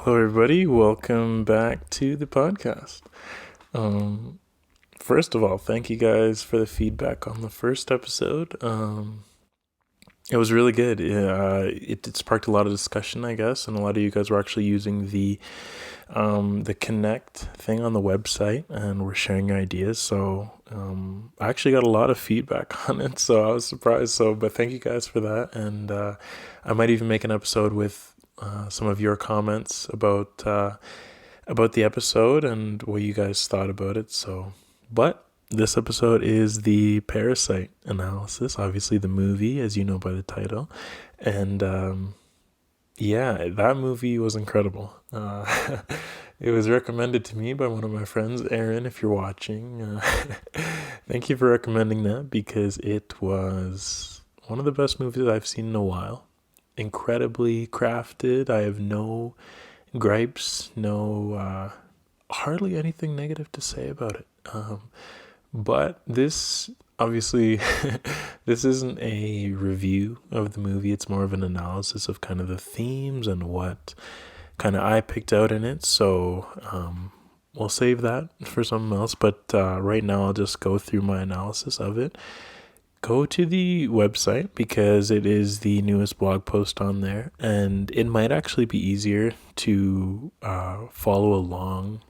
Hello, everybody. Welcome back to the podcast. Um, First of all, thank you guys for the feedback on the first episode. It was really good. It sparked a lot of discussion, I guess, and a lot of you guys were actually using the Connect thing on the website, and we're sharing ideas. So I actually got a lot of feedback on it, so I was surprised. But thank you guys for that, and I might even make an episode with some of your comments about the episode and what you guys thought about it. But this episode is the Parasite analysis, obviously the movie, as you know by the title, and yeah, that movie was incredible. It was recommended to me by one of my friends, Aaron. If you're watching, thank you for recommending that because it was one of the best movies I've seen in a while. Incredibly crafted. I have no gripes, no hardly anything negative to say about it. But this obviously this isn't a review of the movie. It's more of an analysis of kind of the themes and what kind of I picked out in it. So we'll save that for something else. But right now I'll just go through my analysis of it. Go to the website because it is the newest blog post on there, and it might actually be easier to follow along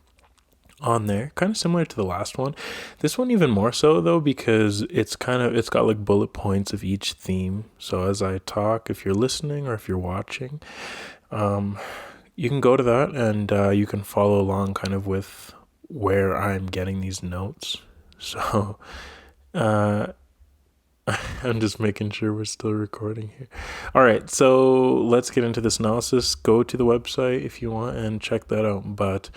on there, kind of similar to the last one. This one even more so though, because it's got like bullet points of each theme. So as I talk, if you're listening or if you're watching, you can go to that and you can follow along kind of with where I'm getting these notes. So I'm just making sure we're still recording here. All right, so let's get into this analysis. Go to the website if you want and check that out. But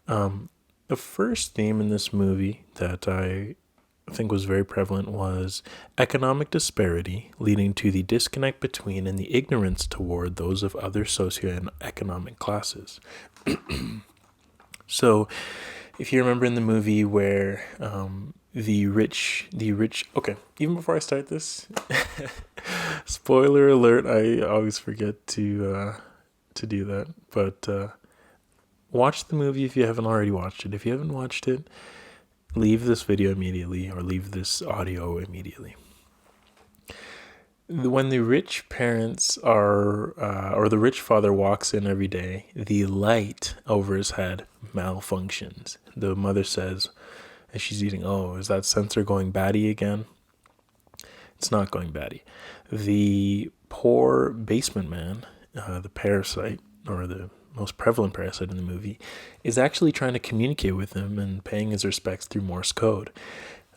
the first theme in this movie that I think was very prevalent was economic disparity, leading to the disconnect between and the ignorance toward those of other socioeconomic classes. So, if you remember in the movie where the rich, okay, even before I start this, spoiler alert, I always forget to do that, but watch the movie if you haven't already watched it. If you haven't watched it, leave this video immediately or leave this audio immediately. When the rich parents or the rich father walks in every day, the light over his head malfunctions. The mother says, as she's eating, "Oh, is that sensor going batty again?" It's not going batty. The poor basement man, the parasite, or the most prevalent parasite in the movie, is actually trying to communicate with him and paying his respects through Morse code.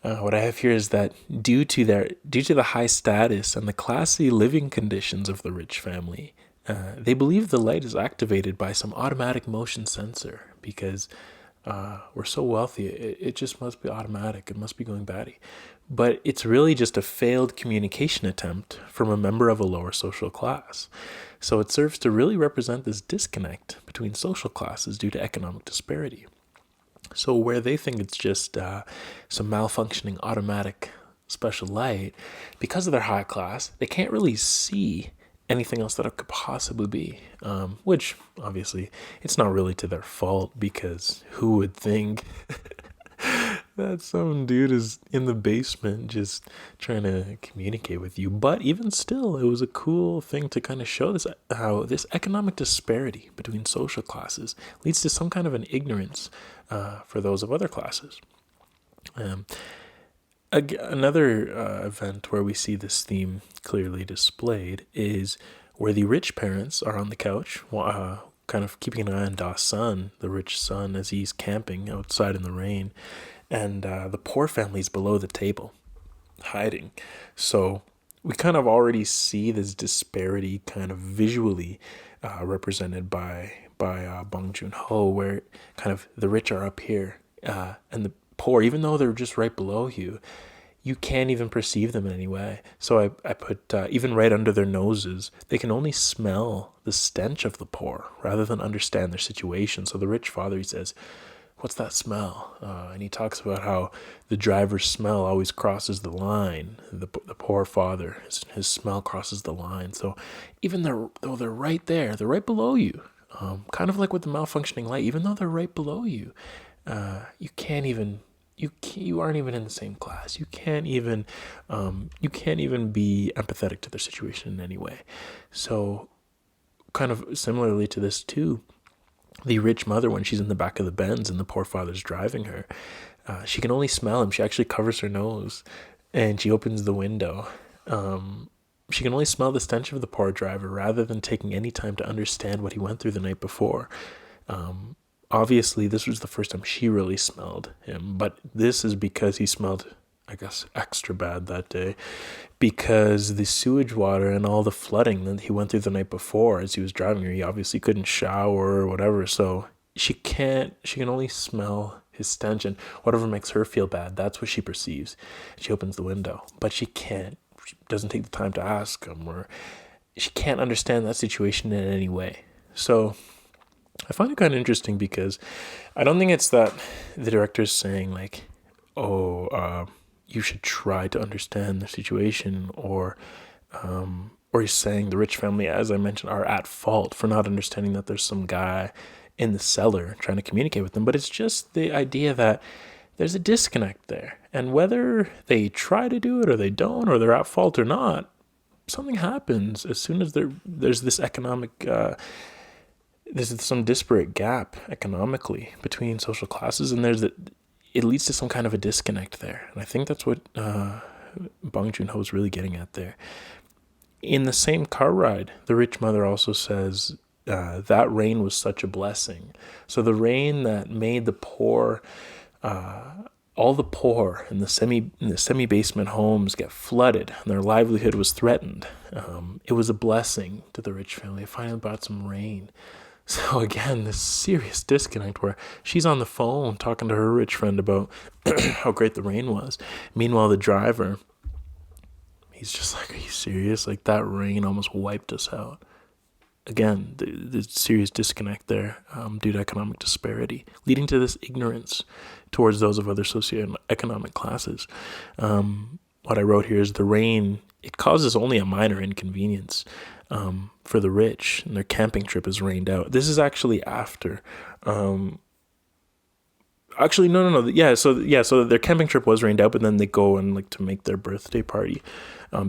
What I have here is that due to the high status and the classy living conditions of the rich family, they believe the light is activated by some automatic motion sensor because we're so wealthy. It just must be automatic. It must be going batty. But it's really just a failed communication attempt from a member of a lower social class. So it serves to really represent this disconnect between social classes due to economic disparity. So where they think it's just some malfunctioning automatic special light, because of their high class, they can't really see anything else that it could possibly be, which obviously it's not really to their fault, because who would think that some dude is in the basement just trying to communicate with you? But even still, it was a cool thing to kind of show this, how this economic disparity between social classes leads to some kind of an ignorance for those of other classes. Another event where we see this theme clearly displayed is where the rich parents are on the couch, kind of keeping an eye on Da's son, the rich son, as he's camping outside in the rain, and the poor family's below the table, hiding. So we kind of already see this disparity kind of visually represented by Bong Joon-ho, where kind of the rich are up here and the poor, even though they're just right below you, you can't even perceive them in any way. So I put even right under their noses, they can only smell the stench of the poor rather than understand their situation. So the rich father, he says, "What's that smell?" And he talks about how the driver's smell always crosses the line. The poor father, his smell crosses the line. So even though they're right there, they're right below you. Kind of like with the malfunctioning light, even though they're right below you, you can't even you aren't even in the same class. You can't even be empathetic to their situation in any way. So kind of similarly to this too, the rich mother, when she's in the back of the Benz and the poor father's driving her, she can only smell him. She actually covers her nose and she opens the window. She can only smell the stench of the poor driver rather than taking any time to understand what he went through the night before. Obviously, this was the first time she really smelled him, but this is because he smelled, I guess, extra bad that day, because the sewage water and all the flooding that he went through the night before as he was driving her, he obviously couldn't shower or whatever, so she can only smell his stench, and whatever makes her feel bad, that's what she perceives. She opens the window, but she doesn't take the time to ask him, or she can't understand that situation in any way. So I find it kind of interesting because I don't think it's that the director's saying like, you should try to understand the situation, or he's saying the rich family, as I mentioned, are at fault for not understanding that there's some guy in the cellar trying to communicate with them. But it's just the idea that there's a disconnect there, and whether they try to do it or they don't, or they're at fault or not, something happens as soon as there's this economic there's some disparate gap economically between social classes, and it leads to some kind of a disconnect there. And I think that's what Bong Joon-ho is really getting at there. In the same car ride, the rich mother also says that rain was such a blessing. So the rain that made the poor, all the poor in the semi-basement homes get flooded and their livelihood was threatened. It was a blessing to the rich family. They finally brought some rain. So again, this serious disconnect where she's on the phone talking to her rich friend about how great the rain was. Meanwhile, the driver, he's just like, are you serious? Like, that rain almost wiped us out. Again, the serious disconnect there due to economic disparity, leading to this ignorance towards those of other socioeconomic classes. What I wrote here is the rain, it causes only a minor inconvenience for the rich, and their camping trip is rained out. This is actually after. Actually, no. So their camping trip was rained out, but then they go and like to make their birthday party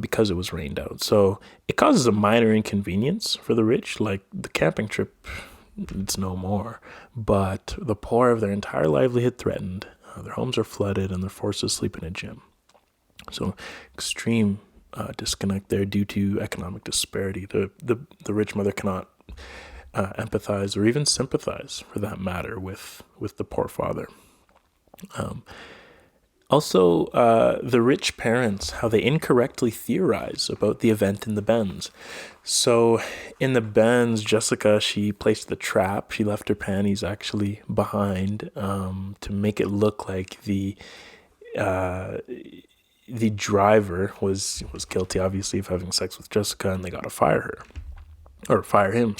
because it was rained out. So it causes a minor inconvenience for the rich. Like the camping trip, it's no more. But the poor have their entire livelihood threatened. Their homes are flooded, and they're forced to sleep in a gym. So extreme disconnect there due to economic disparity. The rich mother cannot empathize or even sympathize, for that matter, with the poor father. Also, the rich parents, how they incorrectly theorize about the event in the Benz. So in the Benz, Jessica, she placed the trap. She left her panties actually behind to make it look like the driver was guilty, obviously, of having sex with Jessica, and they got to fire him.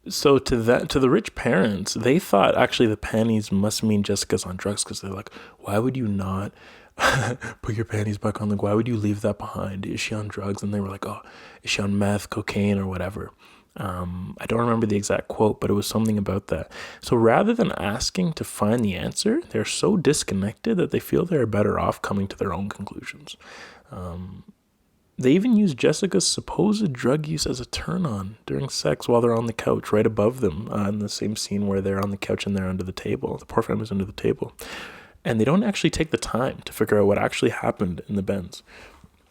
So to the rich parents, they thought actually the panties must mean Jessica's on drugs, because they're like, why would you not put your panties back on? Like, why would you leave that behind? Is she on drugs? And they were like, oh, is she on meth, cocaine, or whatever? I don't remember the exact quote, but it was something about that. So rather than asking to find the answer, they're so disconnected that they feel they're better off coming to their own conclusions. They even use Jessica's supposed drug use as a turn-on during sex while they're on the couch right above them, in the same scene where they're on the couch and they're under the table. The poor family's under the table. And they don't actually take the time to figure out what actually happened in the Benz.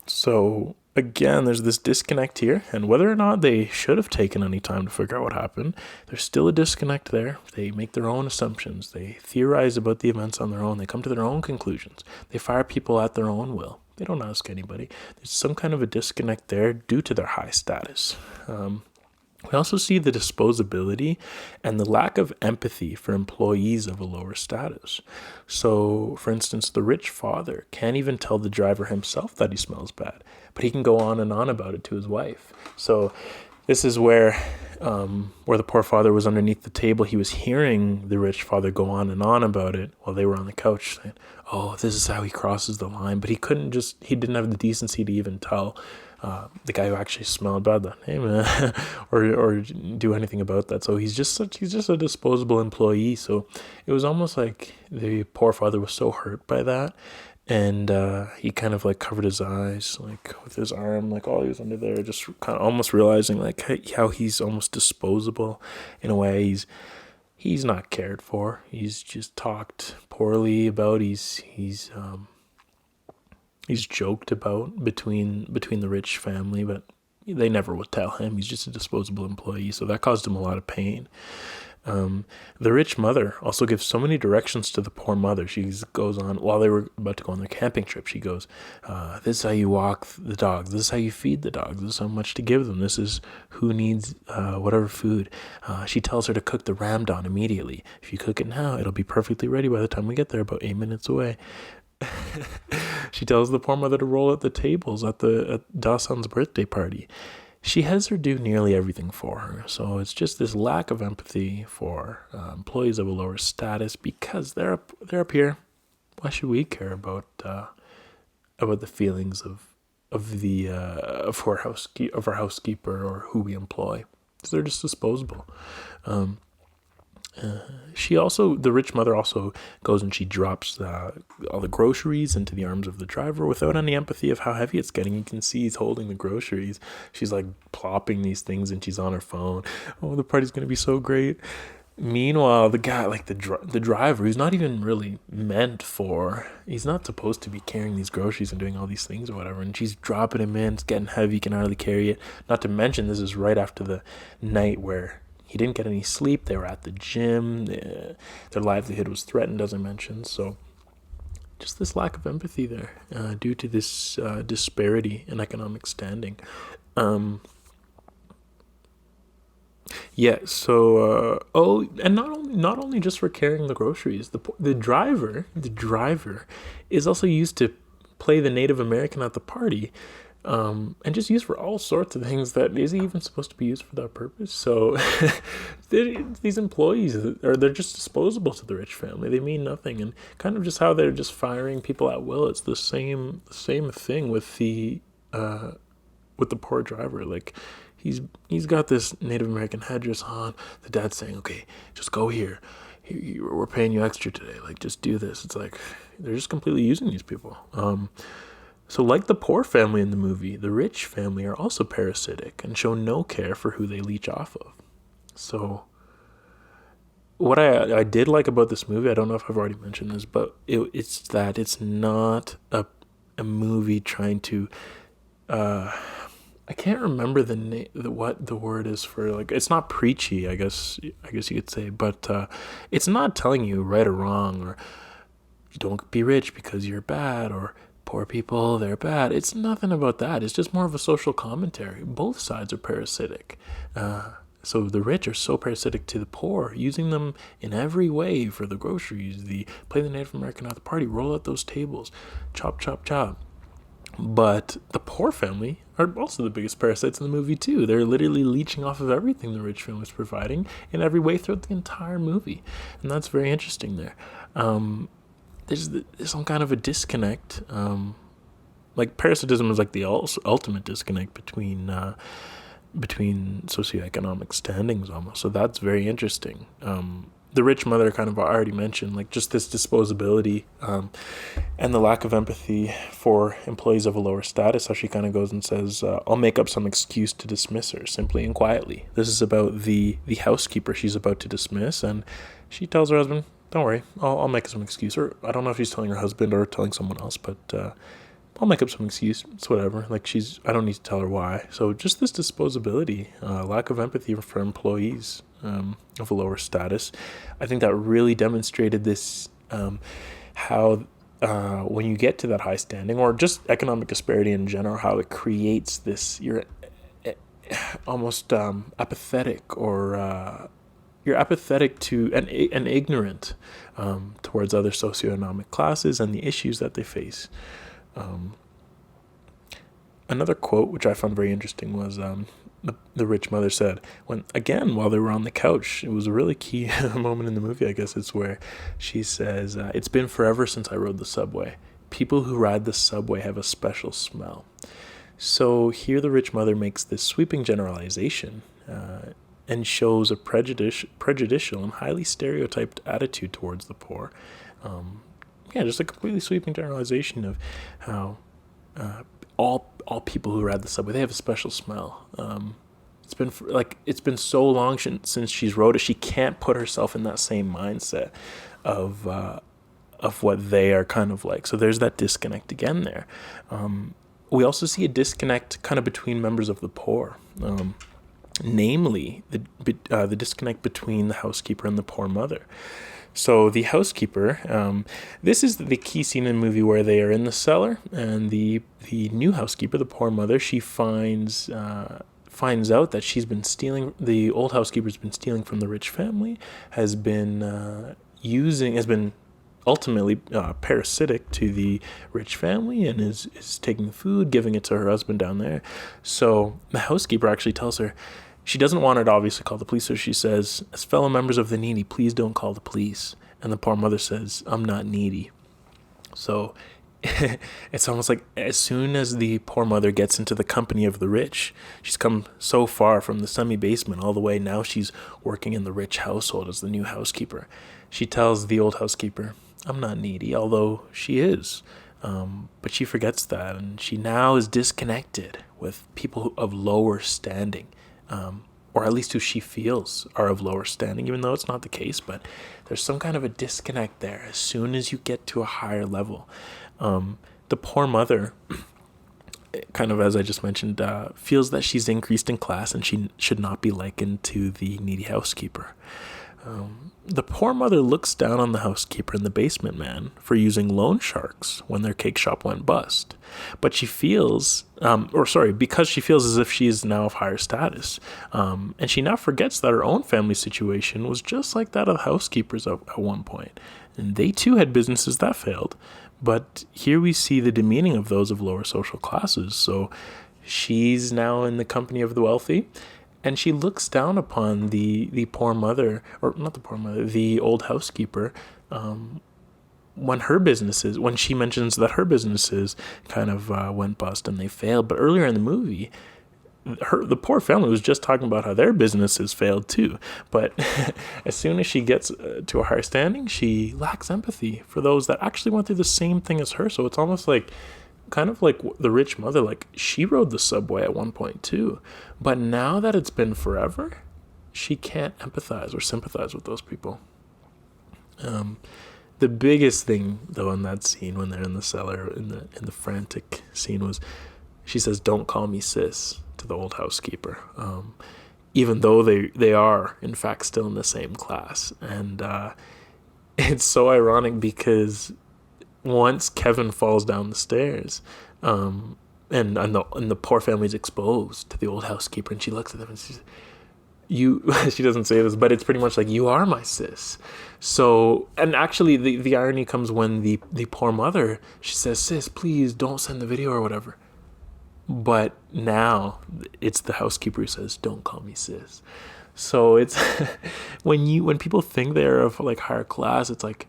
So again, there's this disconnect here, and whether or not they should have taken any time to figure out what happened, there's still a disconnect there. They make their own assumptions. They theorize about the events on their own. They come to their own conclusions. They fire people at their own will. They don't ask anybody. There's some kind of a disconnect there due to their high status. We also see the disposability and the lack of empathy for employees of a lower status. So, for instance, the rich father can't even tell the driver himself that he smells bad, but he can go on and on about it to his wife. So this is where the poor father was underneath the table. He was hearing the rich father go on and on about it while they were on the couch, saying, oh, this is how he crosses the line. But he didn't have the decency to even tell the guy who actually smelled bad, that, hey man, or do anything about that. So he's just a disposable employee. So it was almost like the poor father was so hurt by that, and he kind of like covered his eyes like with his arm, like all he was under there, just kind of almost realizing like how he's almost disposable in a way. He's not cared for. He's just talked poorly about. He's joked about between the rich family, but they never would tell him. He's just a disposable employee. So that caused him a lot of pain. The rich mother also gives so many directions to the poor mother. She goes on, while they were about to go on their camping trip, she goes, this is how you walk the dogs. This is how you feed the dogs. This is how much to give them. This is who needs whatever food. She tells her to cook the ramdon immediately. If you cook it now, it'll be perfectly ready by the time we get there, about 8 minutes away. She tells the poor mother to roll out the tables at Da-sun's birthday party. She has her do nearly everything for her. So it's just this lack of empathy for employees of a lower status, because they're up here. Why should we care about the feelings of our housekeeper or who we employ? Because they're just disposable. The rich mother also goes and she drops all the groceries into the arms of the driver without any empathy of how heavy it's getting. You can see he's holding the groceries. She's like plopping these things and she's on her phone. Oh, the party's going to be so great. Meanwhile, the guy, like the driver, who's not even really he's not supposed to be carrying these groceries and doing all these things or whatever. And she's dropping him in. It's getting heavy. He can hardly carry it. Not to mention, this is right after the night where he didn't get any sleep. They were at the gym. Their livelihood was threatened, as I mentioned. So just this lack of empathy there due to this disparity in economic standing. And not only just for carrying the groceries, the driver is also used to play the Native American at the party. And just used for all sorts of things that isn't even supposed to be used for that purpose. So these employees they're just disposable to the rich family. They mean nothing, and kind of just how they're just firing people at will. It's the same thing with the poor driver. Like he's got this Native American headdress on. The dad's saying, "Okay, just go here. We're paying you extra today. Like just do this." It's like they're just completely using these people. So like the poor family in the movie, the rich family are also parasitic and show no care for who they leech off of. So what I did like about this movie, I don't know if I've already mentioned this, but it's that it's not a movie trying to I can't remember what the word is for, like, it's not preachy, I guess you could say, but it's not telling you right or wrong, or you don't be rich because you're bad, or poor people, they're bad. It's nothing about that. It's just more of a social commentary. Both sides are parasitic. So the rich are so parasitic to the poor, using them in every way for the groceries, play the Native American at the party, roll out those tables, chop, chop, chop. But the poor family are also the biggest parasites in the movie too. They're literally leeching off of everything the rich family is providing in every way throughout the entire movie. And that's very interesting there. There's some kind of a disconnect. Like parasitism is like the ultimate disconnect between socioeconomic standings almost. So that's very interesting. The rich mother kind of already mentioned, like just this disposability and the lack of empathy for employees of a lower status. How she kind of goes and says, I'll make up some excuse to dismiss her simply and quietly. This is about the housekeeper she's about to dismiss, and she tells her husband, don't worry, I'll make some excuse. Or I don't know if she's telling her husband or telling someone else, but I'll make up some excuse. It's whatever. Like I don't need to tell her why. So just this disposability, lack of empathy for employees of a lower status. I think that really demonstrated this, how when you get to that high standing, or just economic disparity in general, how it creates this, you're almost apathetic, or you're apathetic to and ignorant towards other socioeconomic classes and the issues that they face. Another quote which I found very interesting was the rich mother said, while they were on the couch, it was a really key moment in the movie, I guess. It's where she says, it's been forever since I rode the subway. People who ride the subway have a special smell. So here the rich mother makes this sweeping generalization and shows a prejudicial and highly stereotyped attitude towards the poor. Just a completely sweeping generalization of how all people who ride the subway, they have a special smell. It's been so long since she's wrote it, she can't put herself in that same mindset of what they are kind of like. So there's that disconnect again there. We also see a disconnect kind of between members of the poor, namely the disconnect between the housekeeper and the poor mother. So the housekeeper, this is the key scene in the movie where they are in the cellar, and the new housekeeper, the poor mother, she finds out that she's been stealing. The old housekeeper's been stealing from the rich family, has been ultimately parasitic to the rich family, and is taking the food, giving it to her husband down there. So the housekeeper actually tells her, she doesn't want her to obviously call the police, so she says, as fellow members of the needy, please don't call the police. And the poor mother says, I'm not needy. So it's almost like as soon as the poor mother gets into the company of the rich, she's come so far from the semi-basement all the way, now she's working in the rich household as the new housekeeper. She tells the old housekeeper, I'm not needy, although she is. But she forgets that, and she now is disconnected with people of lower standing. Or at least who she feels are of lower standing, even though it's not the case, but there's some kind of a disconnect there as soon as you get to a higher level. The poor mother, kind of as I just mentioned, feels that she's increased in class and she should not be likened to the needy housekeeper. The poor mother looks down on the housekeeper and the basement man for using loan sharks when their cake shop went bust. But she feels, because she feels as if she is now of higher status. And she now forgets that her own family situation was just like that of the housekeepers at one point. And they too had businesses that failed. But here we see the demeaning of those of lower social classes. So she's now in the company of the wealthy, and she looks down upon the poor mother, or not the poor mother, the old housekeeper, when she mentions that her businesses kind of went bust and they failed. But earlier in the movie, the poor family was just talking about how their businesses failed too. But as soon as she gets to a higher standing, she lacks empathy for those that actually went through the same thing as her. So it's almost like, kind of like the rich mother, like she rode the subway at one point too, but now that it's been forever, she can't empathize or sympathize with those people. The biggest thing though in that scene when they're in the cellar, in the frantic scene, was she says, "Don't call me sis," to the old housekeeper, even though they are in fact still in the same class. And it's so ironic because once Kevin falls down the stairs, and the poor family's exposed to the old housekeeper, and she looks at them and she says, she doesn't say this, but it's pretty much like, you are my sis. So, and actually the irony comes when the poor mother, she says, sis, please don't send the video or whatever. But now it's the housekeeper who says, don't call me sis. So it's when people think they're of like higher class, it's like,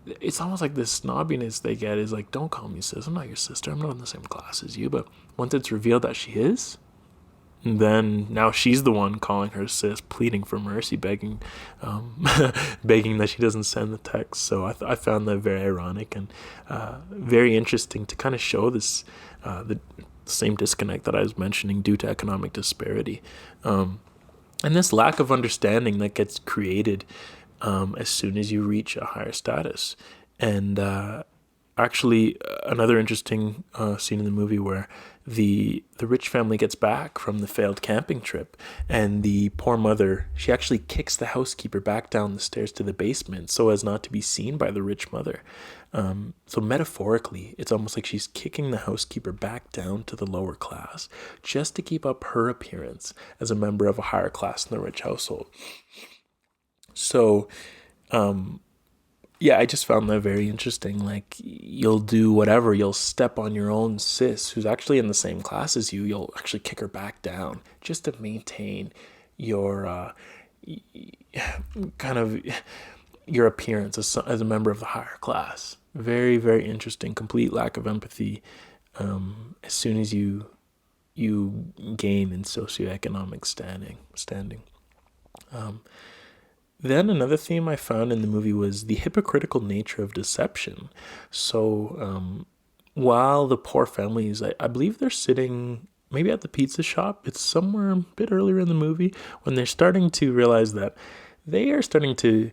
it's almost like this snobbiness they get is like, don't call me sis, I'm not your sister, I'm not in the same class as you. But once it's revealed that she is, then now she's the one calling her sis, pleading for mercy, begging that she doesn't send the text. So I found that very ironic and very interesting to kind of show this the same disconnect that I was mentioning due to economic disparity, and this lack of understanding that gets created as soon as you reach a higher status. And actually, another interesting scene in the movie where the rich family gets back from the failed camping trip, and the poor mother, she actually kicks the housekeeper back down the stairs to the basement so as not to be seen by the rich mother. So metaphorically, it's almost like she's kicking the housekeeper back down to the lower class just to keep up her appearance as a member of a higher class in the rich household. So, I just found that very interesting. Like, you'll do whatever, you'll step on your own sis who's actually in the same class as you, you'll actually kick her back down just to maintain your kind of your appearance as a member of the higher class. Very, very interesting. Complete lack of empathy as soon as you you gain in socioeconomic standing. Then another theme I found in the movie was the hypocritical nature of deception. So while the poor families, I believe they're sitting maybe at the pizza shop, it's somewhere a bit earlier in the movie when they're starting to realize that they are starting to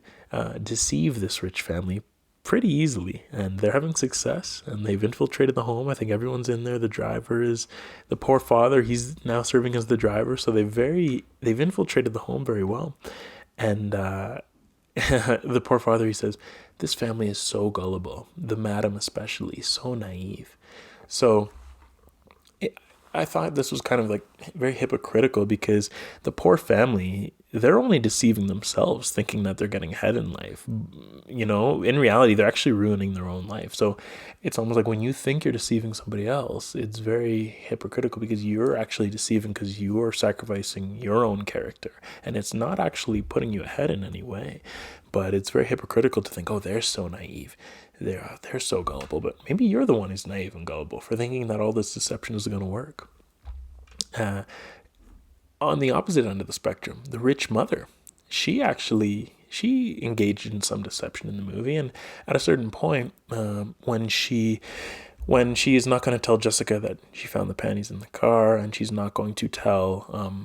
deceive this rich family pretty easily, and they're having success, and they've infiltrated the home. I think everyone's in there. The driver is the poor father. He's now serving as the driver, so they've infiltrated the home very well. And the poor father, he says, this family is so gullible, the madam especially, so naive. So I thought this was kind of like very hypocritical, because the poor family, they're only deceiving themselves, thinking that they're getting ahead in life. In reality, they're actually ruining their own life. So it's almost like when you think you're deceiving somebody else, it's very hypocritical, because you're actually deceiving because you're sacrificing your own character, and it's not actually putting you ahead in any way. But it's very hypocritical to think, oh, they're so naive. They're so gullible, but maybe you're the one who's naive and gullible for thinking that all this deception is going to work. On the opposite end of the spectrum, the rich mother, she engaged in some deception in the movie, and at a certain point, when she is not going to tell Jessica that she found the panties in the car, and she's not going to tell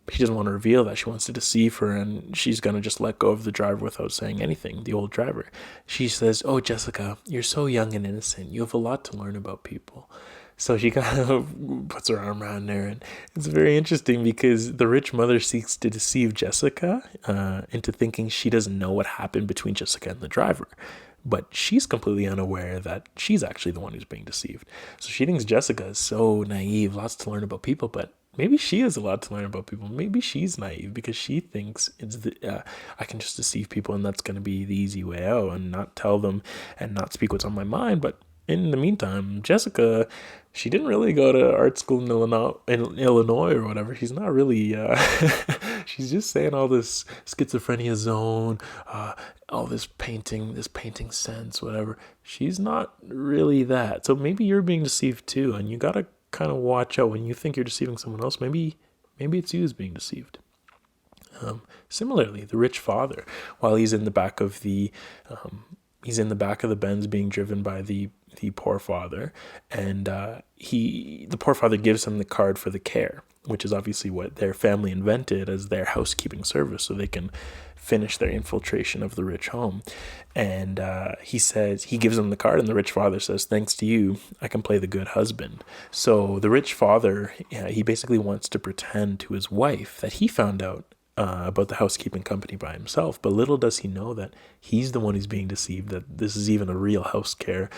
she doesn't want to reveal that, she wants to deceive her, and she's going to just let go of the driver without saying anything, the old driver. She says, oh, Jessica, you're so young and innocent. You have a lot to learn about people. So she kind of puts her arm around there, and it's very interesting because the rich mother seeks to deceive Jessica into thinking she doesn't know what happened between Jessica and the driver. But she's completely unaware that she's actually the one who's being deceived. So she thinks Jessica is so naive, lots to learn about people, but maybe she has a lot to learn about people. Maybe she's naive because she thinks I can just deceive people, and that's going to be the easy way out, and not tell them and not speak what's on my mind. But in the meantime, Jessica, she didn't really go to art school in Illinois or whatever. She's not really, she's just saying all this schizophrenia zone, all this painting sense, whatever. She's not really that. So maybe you're being deceived too, and you got to kind of watch out when you think you're deceiving someone else. Maybe it's you who's being deceived. Similarly, the rich father, while he's in the back of the Benz being driven by the poor father, and the poor father gives him the card for the care, which is obviously what their family invented as their housekeeping service, so they can finish their infiltration of the rich home. And he gives him the card, and the rich father says, thanks to you, I can play the good husband. So the rich father, he basically wants to pretend to his wife that he found out about the housekeeping company by himself, but little does he know that he's the one who's being deceived, that this is even a real house care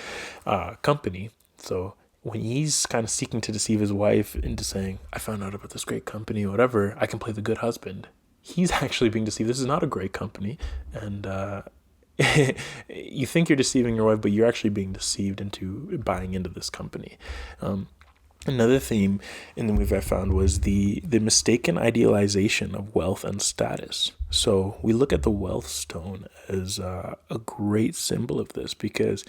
company. So when he's kind of seeking to deceive his wife into saying, I found out about this great company, whatever, I can play the good husband, he's actually being deceived. This is not a great company, and you think you're deceiving your wife, but you're actually being deceived into buying into this company. Another theme in the movie I found was the mistaken idealization of wealth and status. So we look at the wealth stone as a great symbol of this, because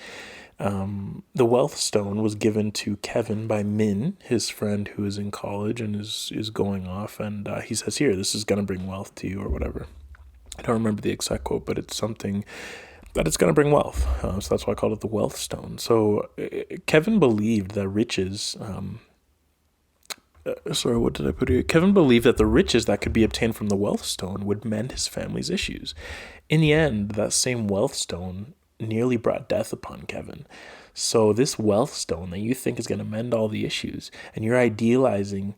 the wealth stone was given to Kevin by Min, his friend who is in college and is going off, and he says, here, this is going to bring wealth to you, or whatever. I don't remember the exact quote, but it's something that it's going to bring wealth. So that's why I called it the wealth stone. So Kevin believed that riches... what did I put here? Kevin believed that the riches that could be obtained from the wealth stone would mend his family's issues. In the end, that same wealth stone nearly brought death upon Kevin. So this wealth stone that you think is going to mend all the issues, and you're idealizing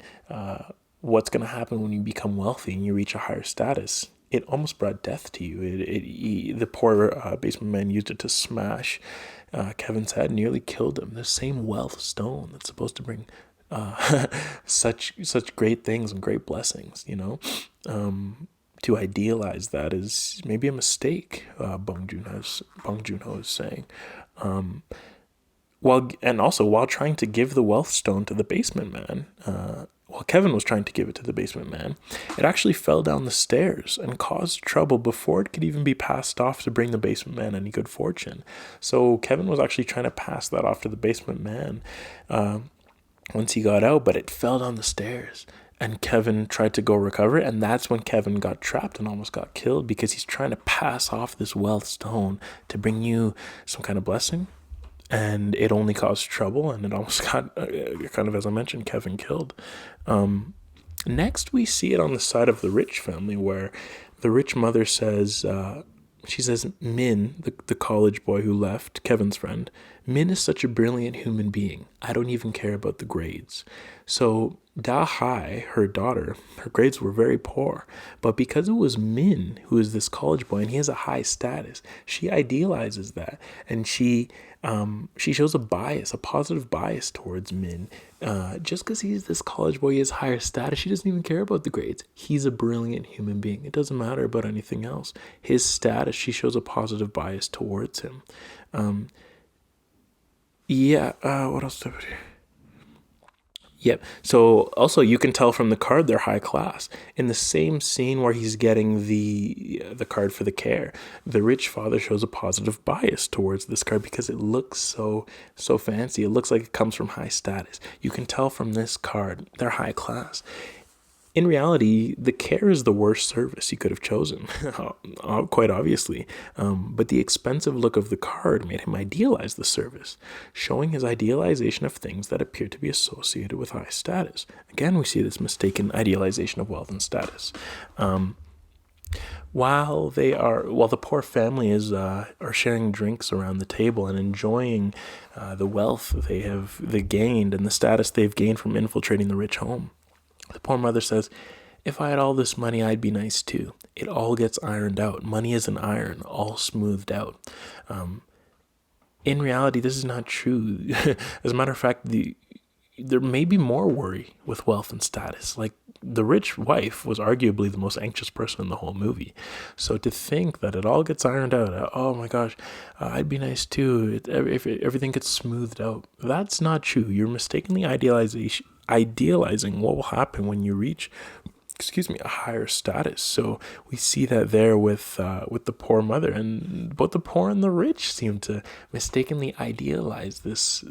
what's going to happen when you become wealthy and you reach a higher status, it almost brought death to you. The poor basement man used it to smash Kevin's head, nearly killed him. The same wealth stone that's supposed to bring such great things and great blessings, to idealize that is maybe a mistake. Bong Joon-ho is saying, while trying to give the wealth stone to the basement man, while Kevin was trying to give it to the basement man, it actually fell down the stairs and caused trouble before it could even be passed off to bring the basement man any good fortune. So Kevin was actually trying to pass that off to the basement man, once he got out, but it fell down the stairs. And Kevin tried to go recover it, and that's when Kevin got trapped and almost got killed because he's trying to pass off this wealth stone to bring you some kind of blessing. And it only caused trouble, and it almost got, kind of as I mentioned, Kevin killed. Next, we see it on the side of the rich family where the rich mother says, she says, Min, the college boy who left, Kevin's friend, Min is such a brilliant human being. I don't even care about the grades. So da-hye, her daughter, her grades were very poor. But because it was Min, who is this college boy, and he has a high status, she idealizes that. And she shows a bias, a positive bias towards Min. Just because he's this college boy, he has higher status, she doesn't even care about the grades. He's a brilliant human being. It doesn't matter about anything else. His status, she shows a positive bias towards him. What else did I do? Yep. So also you can tell from the card they're high class. In the same scene where he's getting the card for the care, the rich father shows a positive bias towards this card because it looks so fancy. It looks like it comes from high status. You can tell from this card they're high class. In reality, the care is the worst service he could have chosen, quite obviously. But the expensive look of the card made him idealize the service, showing his idealization of things that appear to be associated with high status. Again, we see this mistaken idealization of wealth and status. While the poor family are sharing drinks around the table and enjoying the wealth they gained and the status they've gained from infiltrating the rich home, the poor mother says, if I had all this money, I'd be nice too. It all gets ironed out. Money is an iron, all smoothed out. In reality, this is not true. As a matter of fact, there may be more worry with wealth and status. Like, the rich wife was arguably the most anxious person in the whole movie. So to think that it all gets ironed out, oh my gosh, I'd be nice too, if everything gets smoothed out, that's not true. You're mistakenly idealizing what will happen when you reach a higher status. So we see that there with the poor mother, and both the poor and the rich seem to mistakenly idealize this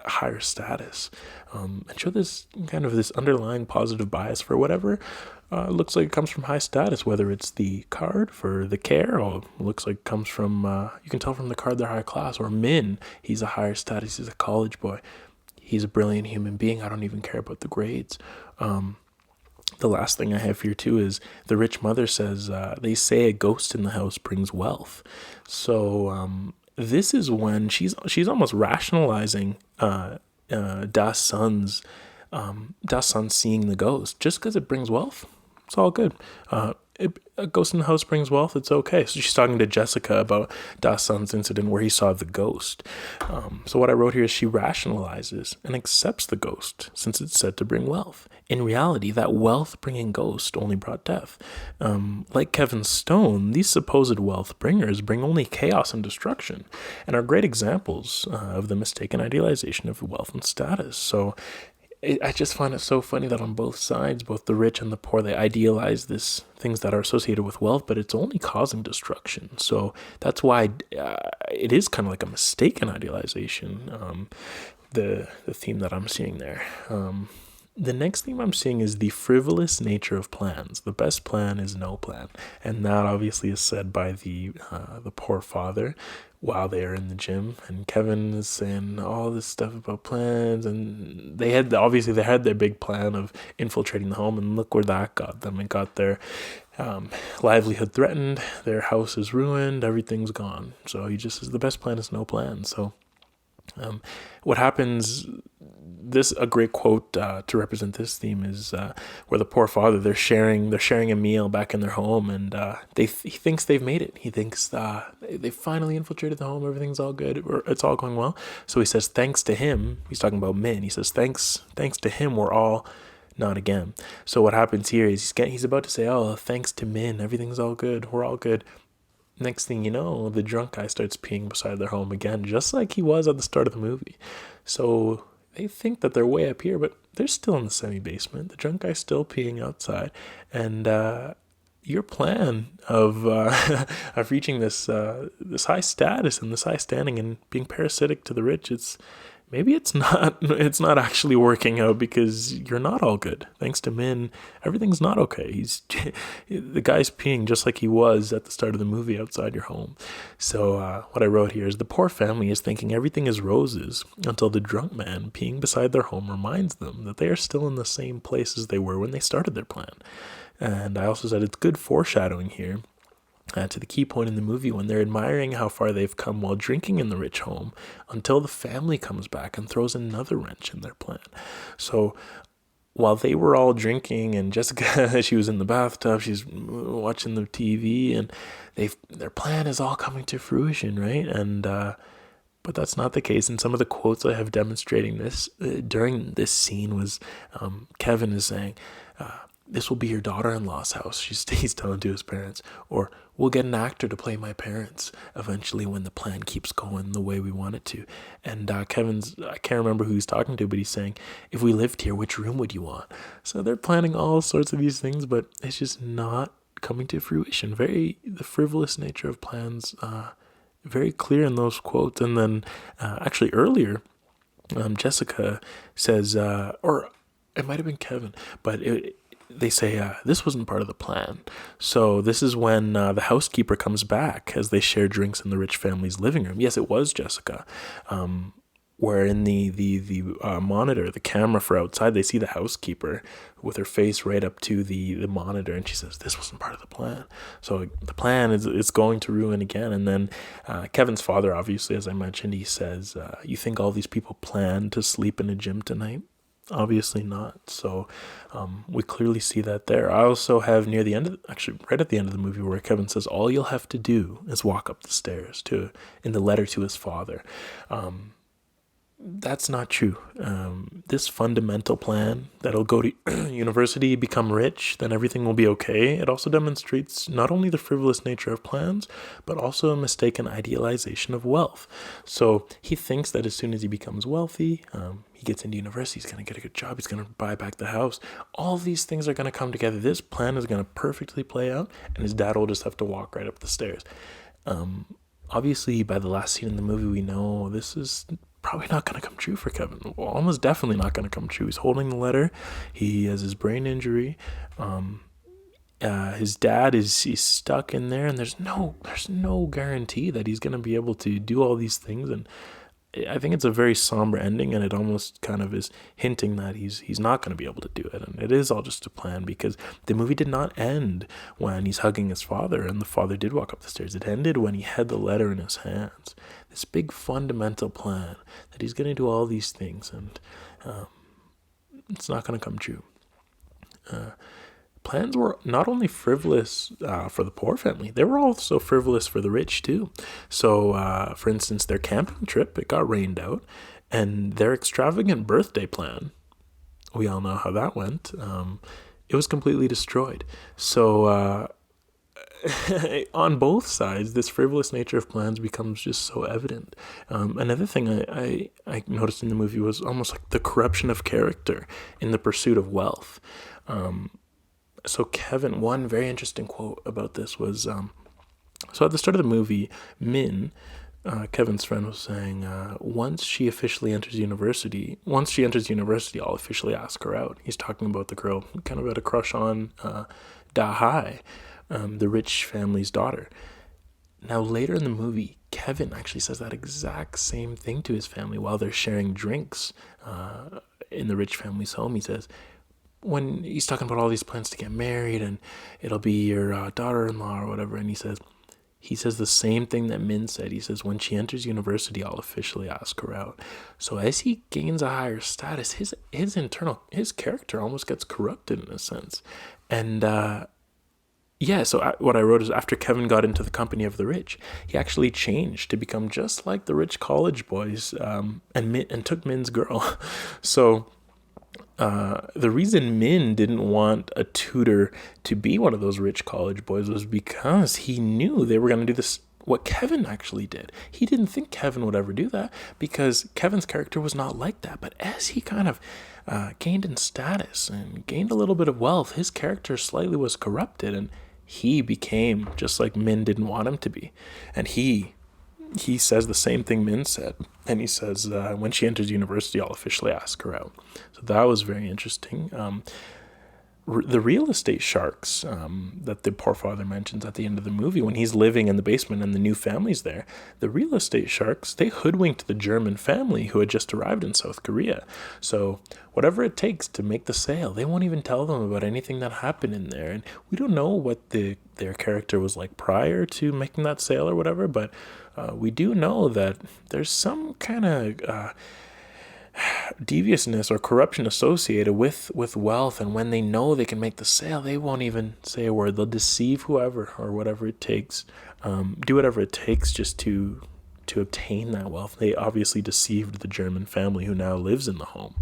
higher status, and show this kind of this underlying positive bias for whatever looks like it comes from high status, whether it's the card for the care, or looks like it comes from, you can tell from the card they're high class, or Min, he's a higher status, he's a college boy. He's a brilliant human being. I don't even care about the grades. The last thing I have here too is the rich mother says, they say a ghost in the house brings wealth. So this is when she's almost rationalizing Das Sun's seeing the ghost. Just because it brings wealth, it's all good. A ghost in the house brings wealth, it's okay. So she's talking to Jessica about Da Sun's incident where he saw the ghost. So what I wrote here is she rationalizes and accepts the ghost since it's said to bring wealth. In reality, that wealth-bringing ghost only brought death. Like Kevin's stone, these supposed wealth bringers bring only chaos and destruction and are great examples of the mistaken idealization of wealth and status. So I just find it so funny that on both sides, both the rich and the poor, they idealize this things that are associated with wealth, but it's only causing destruction. So that's why it is kind of like a mistaken idealization, the theme that I'm seeing there. The next theme I'm seeing is the frivolous nature of plans. The best plan is no plan. And that obviously is said by the poor father while they are in the gym. And Kevin is saying all this stuff about plans. And they had their big plan of infiltrating the home. And look where that got them. It got their livelihood threatened. Their house is ruined. Everything's gone. So he just says the best plan is no plan. So what happens, a great quote to represent this theme is where the poor father, they're sharing a meal back in their home, and he thinks they've made it. He thinks they finally infiltrated the home, everything's all good, or it's all going well. So he says thanks to him, he's talking about Min, he says thanks to him we're all not again. So what happens here is he's about to say, oh, thanks to Min, everything's all good, we're all good. Next thing you know, the drunk guy starts peeing beside their home again, just like he was at the start of the movie. So they think that they're way up here, but they're still in the semi-basement. The drunk guy's still peeing outside. And your plan of reaching this high status and this high standing and being parasitic to the rich, maybe it's not actually working out because you're not all good. Thanks to Min, everything's not okay. The guy's peeing just like he was at the start of the movie outside your home. So what I wrote here is the poor family is thinking everything is roses until the drunk man peeing beside their home reminds them that they are still in the same place as they were when they started their plan. And I also said it's good foreshadowing here to the key point in the movie when they're admiring how far they've come while drinking in the rich home until the family comes back and throws another wrench in their plan. So while they were all drinking and Jessica, she was in the bathtub, she's watching the TV, and their plan is all coming to fruition, right? And but that's not the case. And some of the quotes I have demonstrating this during this scene was Kevin is saying, this will be your daughter-in-law's house. He's telling to his parents. Or we'll get an actor to play my parents eventually when the plan keeps going the way we want it to. And I can't remember who he's talking to, but he's saying, if we lived here, which room would you want? So they're planning all sorts of these things, but it's just not coming to fruition. The frivolous nature of plans, very clear in those quotes. And then actually earlier, Jessica says, or it might have been Kevin, but they say this wasn't part of the plan. So this is when the housekeeper comes back as they share drinks in the rich family's living room. Yes, it was Jessica. Where in the monitor, the camera for outside, they see the housekeeper with her face right up to the monitor, and she says, this wasn't part of the plan. So the plan is going to ruin again. And then Kevin's father, obviously, as I mentioned, he says, you think all these people plan to sleep in a gym tonight? Obviously not. So we clearly see that there. I also have near the end, right at the end of the movie, where Kevin says, all you'll have to do is walk up the stairs in the letter to his father. That's not true. This fundamental plan that he'll go to university, become rich, then everything will be okay. It also demonstrates not only the frivolous nature of plans, but also a mistaken idealization of wealth. So he thinks that as soon as he becomes wealthy, he gets into university, he's going to get a good job, he's going to buy back the house. All these things are going to come together. This plan is going to perfectly play out, and his dad will just have to walk right up the stairs. Obviously, by the last scene in the movie, we know this is probably not going to come true for Kevin. Well, almost definitely not going to come true. He's holding the letter. He has his brain injury. His dad he's stuck in there, and there's no guarantee that he's going to be able to do all these things. And I think it's a very somber ending, and it almost kind of is hinting that he's not going to be able to do it. And it is all just a plan, because the movie did not end when he's hugging his father and the father did walk up the stairs. It ended when he had the letter in his hands. This big fundamental plan that he's going to do all these things, and it's not going to come true. Plans were not only frivolous for the poor family, they were also frivolous for the rich too. So, for instance, their camping trip, it got rained out, and their extravagant birthday plan, we all know how that went, it was completely destroyed. So, on both sides, this frivolous nature of plans becomes just so evident. Another thing I noticed in the movie was almost like the corruption of character in the pursuit of wealth. So Kevin, one very interesting quote about this was, so at the start of the movie, Min, Kevin's friend, was saying, once she enters university, I'll officially ask her out. He's talking about the girl who kind of had a crush on da-hye, the rich family's daughter. Now, later in the movie, Kevin actually says that exact same thing to his family while they're sharing drinks in the rich family's home. He says, when he's talking about all these plans to get married and it'll be your daughter-in-law or whatever, and he says the same thing that Min said. He says, when she enters university, I'll officially ask her out. So as he gains a higher status, his character almost gets corrupted in a sense. And what I wrote is, after Kevin got into the company of the rich, he actually changed to become just like the rich college boys, and took Min's girl. So the reason Min didn't want a tutor to be one of those rich college boys was because he knew they were going to do this, what Kevin actually did. He didn't think Kevin would ever do that because Kevin's character was not like that. But as he kind of gained in status and gained a little bit of wealth, his character slightly was corrupted, and he became just like Min didn't want him to be. And he he says the same thing Min said. And he says, when she enters university, I'll officially ask her out. So that was very interesting. The real estate sharks that the poor father mentions at the end of the movie, when he's living in the basement and the new family's there, the real estate sharks, they hoodwinked the German family who had just arrived in South Korea. So whatever it takes to make the sale, they won't even tell them about anything that happened in there. And we don't know what their character was like prior to making that sale or whatever, but we do know that there's some kind of deviousness or corruption associated with wealth, and when they know they can make the sale, they won't even say a word. They'll deceive whoever or whatever it takes, do whatever it takes just to obtain that wealth. They obviously deceived the German family who now lives in the home.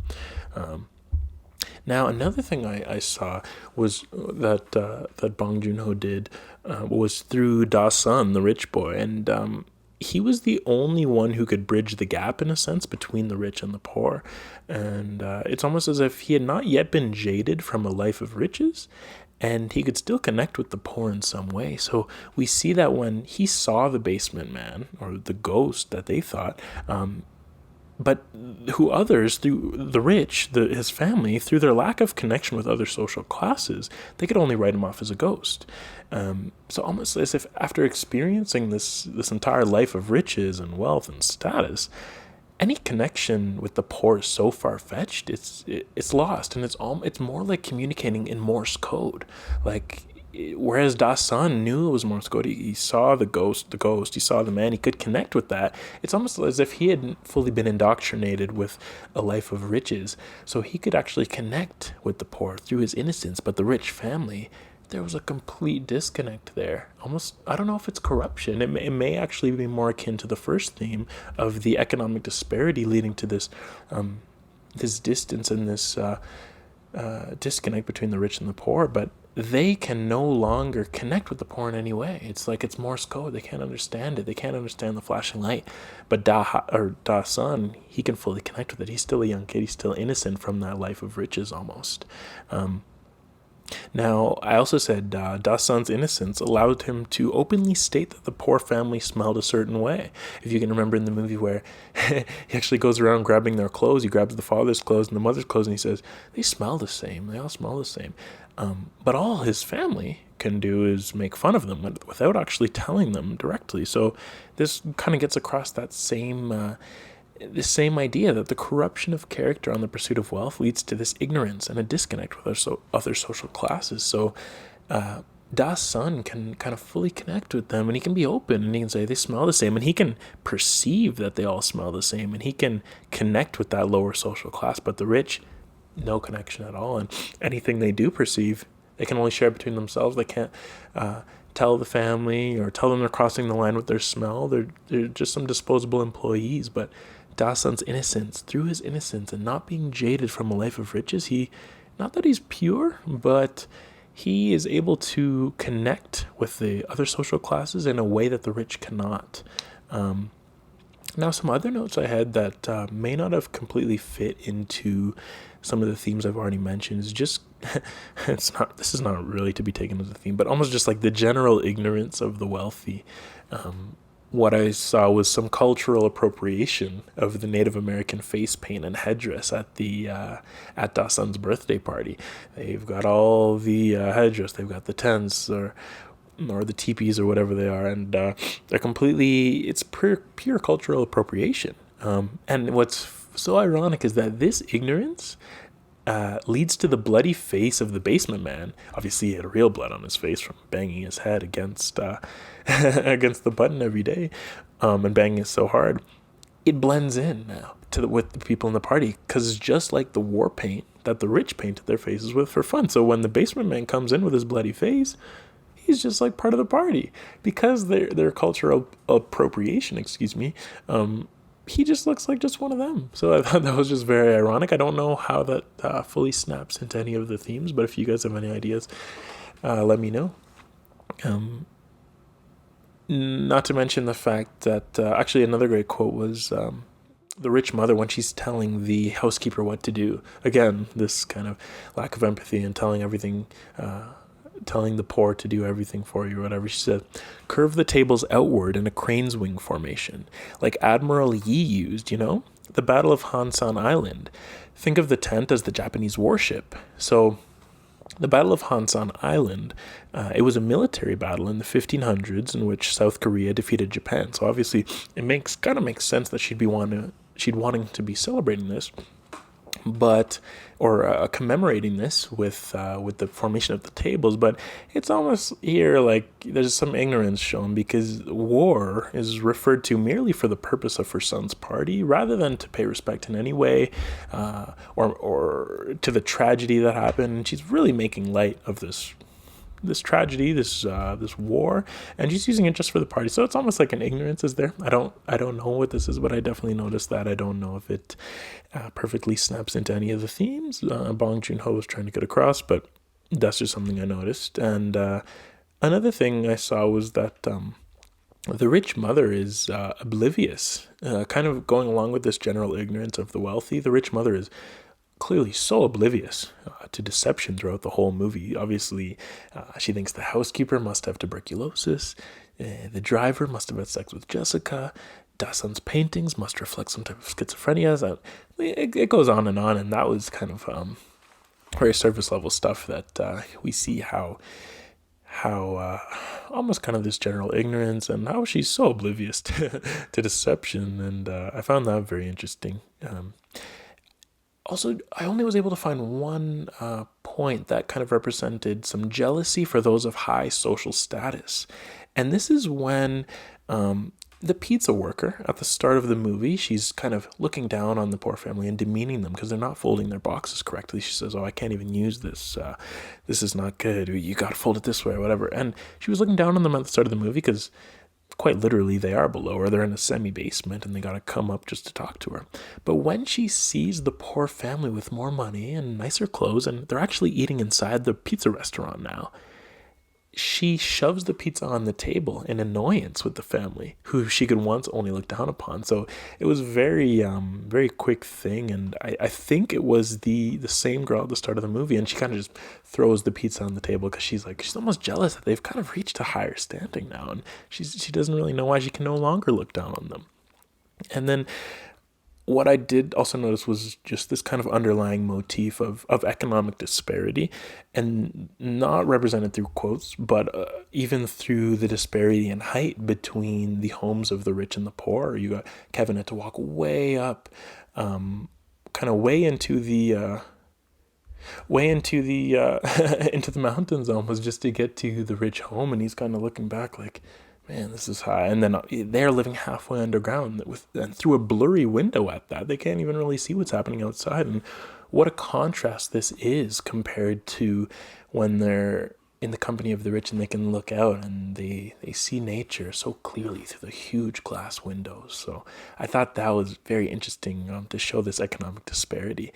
Now, another thing I saw was that Bong Joon-ho did was through Da-sun, the rich boy, and he was the only one who could bridge the gap, in a sense, between the rich and the poor. And it's almost as if he had not yet been jaded from a life of riches, and he could still connect with the poor in some way. So we see that when he saw the basement man, or the ghost that they thought, but who others, through the rich, his family, through their lack of connection with other social classes, they could only write him off as a ghost. So almost as if after experiencing this entire life of riches and wealth and status, any connection with the poor is so far-fetched, it's lost, and it's more like communicating in Morse code. Like, whereas Da-sun knew it was Morse code, he saw the ghost, he saw the man, he could connect with that. It's almost as if he hadn't fully been indoctrinated with a life of riches, so he could actually connect with the poor through his innocence. But the rich family, there was a complete disconnect there. Almost, I don't know if it's corruption. It may actually be more akin to the first theme of the economic disparity leading to this this distance and this disconnect between the rich and the poor, but they can no longer connect with the poor in any way. It's like it's Morse code. They can't understand it. They can't understand the flashing light. But Da-sun, he can fully connect with it. He's still a young kid. He's still innocent from that life of riches almost. Now, I also said Da-sun's innocence allowed him to openly state that the poor family smelled a certain way. If you can remember in the movie where he actually goes around grabbing their clothes, he grabs the father's clothes and the mother's clothes, and he says, they smell the same, they all smell the same. But all his family can do is make fun of them without actually telling them directly. So this kind of gets across that same the same idea that the corruption of character on the pursuit of wealth leads to this ignorance and a disconnect with other social classes. So Da-sun can kind of fully connect with them, and he can be open, and he can say they smell the same, and he can perceive that they all smell the same, and he can connect with that lower social class. But the rich, no connection at all, and anything they do perceive, they can only share between themselves. They can't tell the family or tell them they're crossing the line with their smell. They're just some disposable employees. But Da-sun's innocence, through his innocence and not being jaded from a life of riches, not that he's pure, but he is able to connect with the other social classes in a way that the rich cannot. Now, some other notes I had that may not have completely fit into some of the themes I've already mentioned is just, this is not really to be taken as a theme, but almost just like the general ignorance of the wealthy. What I saw was some cultural appropriation of the Native American face paint and headdress at Da-sun's birthday party. They've got all the headdress, they've got the tents or the teepees or whatever they are, and they're completely, it's pure cultural appropriation. And what's so ironic is that this ignorance leads to the bloody face of the basement man. Obviously, he had real blood on his face from banging his head against against the button every day, and banging it so hard. It blends in now with the people in the party, because it's just like the war paint that the rich painted their faces with for fun. So when the basement man comes in with his bloody face, he's just like part of the party, because their cultural appropriation, he just looks like just one of them. So I thought that was just very ironic. I don't know how that fully snaps into any of the themes, but if you guys have any ideas, let me know. Not to mention the fact that actually another great quote was the rich mother, when she's telling the housekeeper what to do. Again, this kind of lack of empathy and telling everything telling the poor to do everything for you or whatever. She said, curve the tables outward in a crane's wing formation, like Admiral Yi used, the Battle of Hansan Island. Think of the tent as the Japanese warship. So the Battle of Hansan Island, it was a military battle in the 1500s in which South Korea defeated Japan. So obviously it kind of makes sense that she'd wanting to be celebrating this, but commemorating this with the formation of the tables. But it's almost here like there's some ignorance shown, because war is referred to merely for the purpose of her son's party, rather than to pay respect in any way, or to the tragedy that happened. And she's really making light of this tragedy, this war, and she's using it just for the party. So it's almost like an ignorance is there. I don't know what this is, but I definitely noticed that. I don't know if it perfectly snaps into any of the themes Bong Joon-ho was trying to get across, but that's just something I noticed. And another thing I saw was that the rich mother is oblivious, kind of going along with this general ignorance of the wealthy. The rich mother is clearly so oblivious to deception throughout the whole movie. Obviously, she thinks the housekeeper must have tuberculosis, the driver must have had sex with Jessica, Dasun's paintings must reflect some type of schizophrenia. So it goes on, and that was kind of very surface level stuff that we see how almost kind of this general ignorance and how she's so oblivious to deception, and I found that very interesting. Also, I only was able to find one point that kind of represented some jealousy for those of high social status. And this is when the pizza worker at the start of the movie, she's kind of looking down on the poor family and demeaning them because they're not folding their boxes correctly. She says, "Oh, I can't even use this. This is not good. You got to fold it this way," or whatever. And she was looking down on them at the start of the movie because quite literally they are below her. They're in a semi-basement and they got to come up just to talk to her. But when she sees the poor family with more money and nicer clothes, and they're actually eating inside the pizza restaurant now, she shoves the pizza on the table in annoyance with the family, who she could once only look down upon. So it was very quick thing, and I think it was the same girl at the start of the movie, and she kind of just throws the pizza on the table because she's almost jealous that they've kind of reached a higher standing now, and she doesn't really know why she can no longer look down on them. And then what I did also notice was just this kind of underlying motif of economic disparity, and not represented through quotes, but even through the disparity in height between the homes of the rich and the poor. You got Kevin had to walk way up, kind of way into the into the mountains almost, just to get to the rich home, and he's kind of looking back like, man, this is high. And then they're living halfway underground and through a blurry window at that. They can't even really see what's happening outside. And what a contrast this is compared to when they're in the company of the rich and they can look out and they see nature so clearly through the huge glass windows. So I thought that was very interesting to show this economic disparity.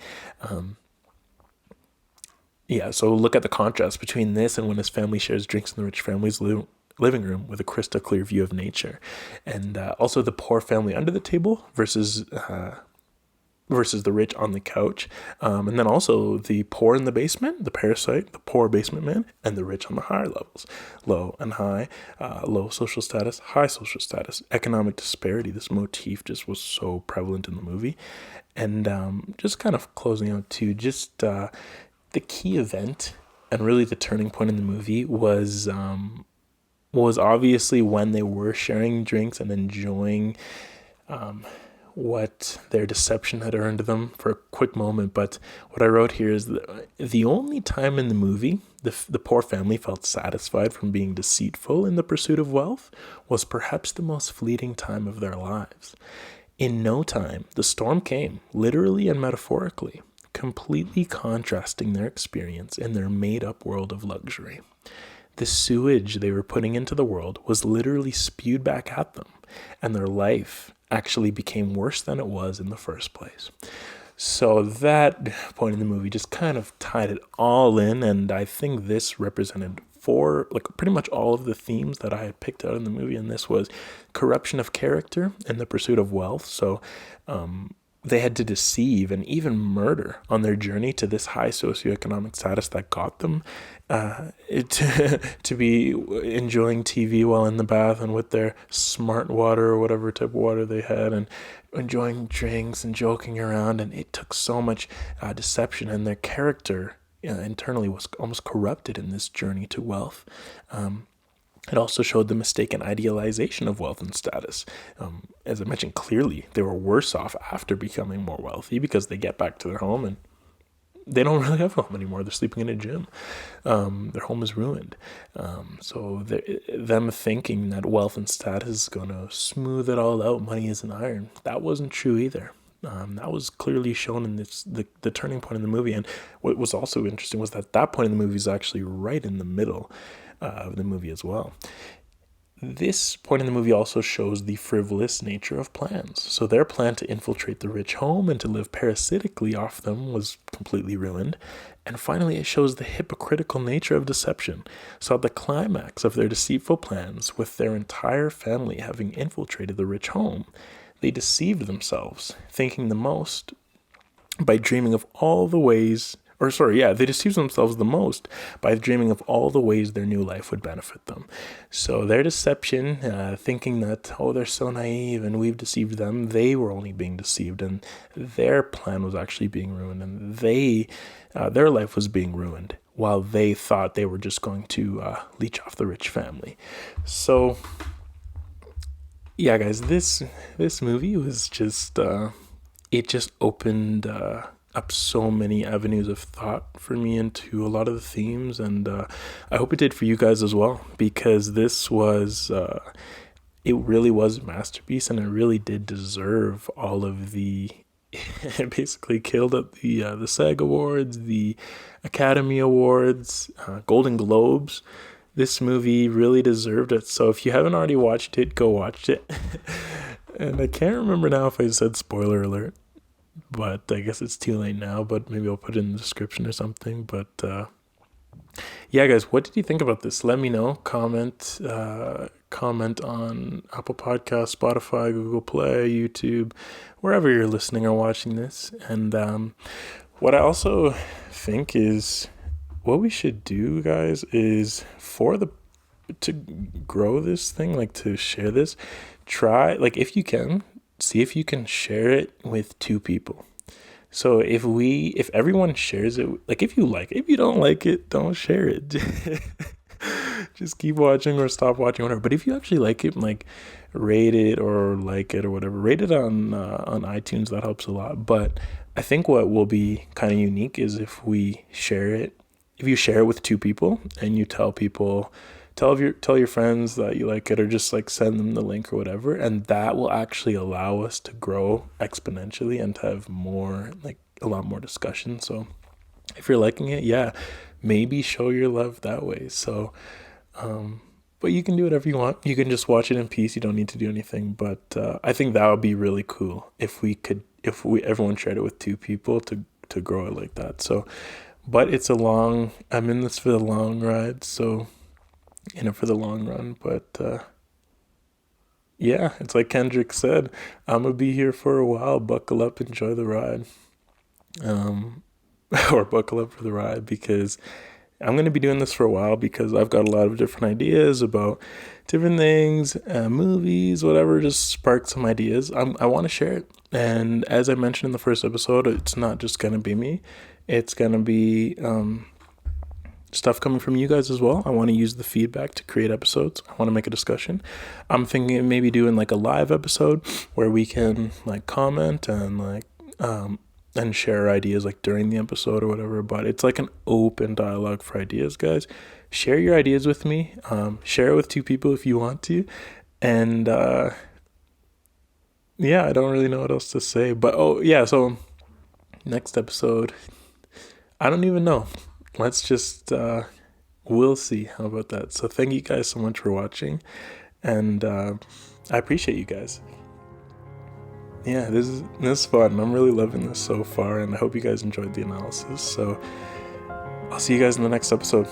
So look at the contrast between this and when his family shares drinks in the rich family's living room with a crystal clear view of nature, and also the poor family under the table versus the rich on the couch, and then also the poor in the basement, the parasite, the poor basement man, and the rich on the higher levels, low and high, low social status, high social status, economic disparity. This motif just was so prevalent in the movie. And just kind of closing out to just the key event and really the turning point in the movie was obviously when they were sharing drinks and enjoying what their deception had earned them for a quick moment. But what I wrote here is that the only time in the movie the poor family felt satisfied from being deceitful in the pursuit of wealth was perhaps the most fleeting time of their lives. In no time, the storm came, literally and metaphorically, completely contrasting their experience in their made-up world of luxury. The sewage they were putting into the world was literally spewed back at them, and their life actually became worse than it was in the first place. So that point in the movie just kind of tied it all in, and I think this represented pretty much all of the themes that I had picked out in the movie, and this was corruption of character and the pursuit of wealth. So they had to deceive and even murder on their journey to this high socioeconomic status that got them to be enjoying TV while in the bath and with their smart water or whatever type of water they had, and enjoying drinks and joking around. And it took so much deception, and their character internally was almost corrupted in this journey to wealth. It also showed the mistaken idealization of wealth and status. As I mentioned, clearly they were worse off after becoming more wealthy because they get back to their home and they don't really have a home anymore. They're sleeping in a gym. Their home is ruined. So them thinking that wealth and status is going to smooth it all out, money is an iron, that wasn't true either. That was clearly shown in the turning point in the movie. And what was also interesting was that point in the movie is actually right in the middle of the movie as well. This point in the movie also shows the frivolous nature of plans. So their plan to infiltrate the rich home and to live parasitically off them was completely ruined. And finally, it shows the hypocritical nature of deception. So at the climax of their deceitful plans, with their entire family having infiltrated the rich home, they deceived themselves, thinking the most by dreaming of all the ways, they deceived themselves the most by dreaming of all the ways their new life would benefit them. So their deception, thinking that, they're so naive and we've deceived them, they were only being deceived, and their plan was actually being ruined, and their life was being ruined while they thought they were just going to leech off the rich family. So yeah, guys, this movie was just, it just opened up so many avenues of thought for me into a lot of the themes, and I hope it did for you guys as well, because this was, it really was a masterpiece, and it really did deserve all of the, it basically killed at the SAG Awards, the Academy Awards, Golden Globes. This movie really deserved it. So if you haven't already watched it, go watch it. And I can't remember now if I said spoiler alert, but I guess it's too late now, but maybe I'll put it in the description or something. But yeah, guys, what did you think about this? Let me know. Comment on Apple Podcasts, Spotify, Google Play, YouTube, wherever you're listening or watching this. And what I also think is, what we should do, guys, is to grow this thing, like to share this, try, like if you can, see if you can share it with 2 people. So if everyone shares it, like if you like it, if you don't like it, don't share it. Just keep watching or stop watching, whatever. But if you actually like it, like rate it or like it or whatever, rate it on iTunes. That helps a lot. But I think what will be kind of unique is if we share it. If you share it with 2 people and you tell your friends that you like it, or just like send them the link or whatever, and that will actually allow us to grow exponentially and to have more, like a lot more discussion. So if you're liking it, yeah, maybe show your love that way. So, but you can do whatever you want. You can just watch it in peace. You don't need to do anything. But I think that would be really cool if everyone shared it with 2 people to grow it like that. So. But I'm in this for the long ride, so, for the long run. But, yeah, it's like Kendrick said, I'm going to be here for a while, buckle up, enjoy the ride. Or buckle up for the ride, because I'm going to be doing this for a while, because I've got a lot of different ideas about different things, movies, whatever, just sparked some ideas. I want to share it. And as I mentioned in the first episode, it's not just going to be me. It's going to be stuff coming from you guys as well. I want to use the feedback to create episodes. I want to make a discussion. I'm thinking of maybe doing like a live episode where we can like comment and like and share ideas like during the episode or whatever. But it's like an open dialogue for ideas, guys. Share your ideas with me. Share it with 2 people if you want to. And yeah, I don't really know what else to say. But so next episode, I don't even know. Let's just, we'll see. How about that? So thank you guys so much for watching. And I appreciate you guys. Yeah, this is fun. I'm really loving this so far. And I hope you guys enjoyed the analysis. So I'll see you guys in the next episode.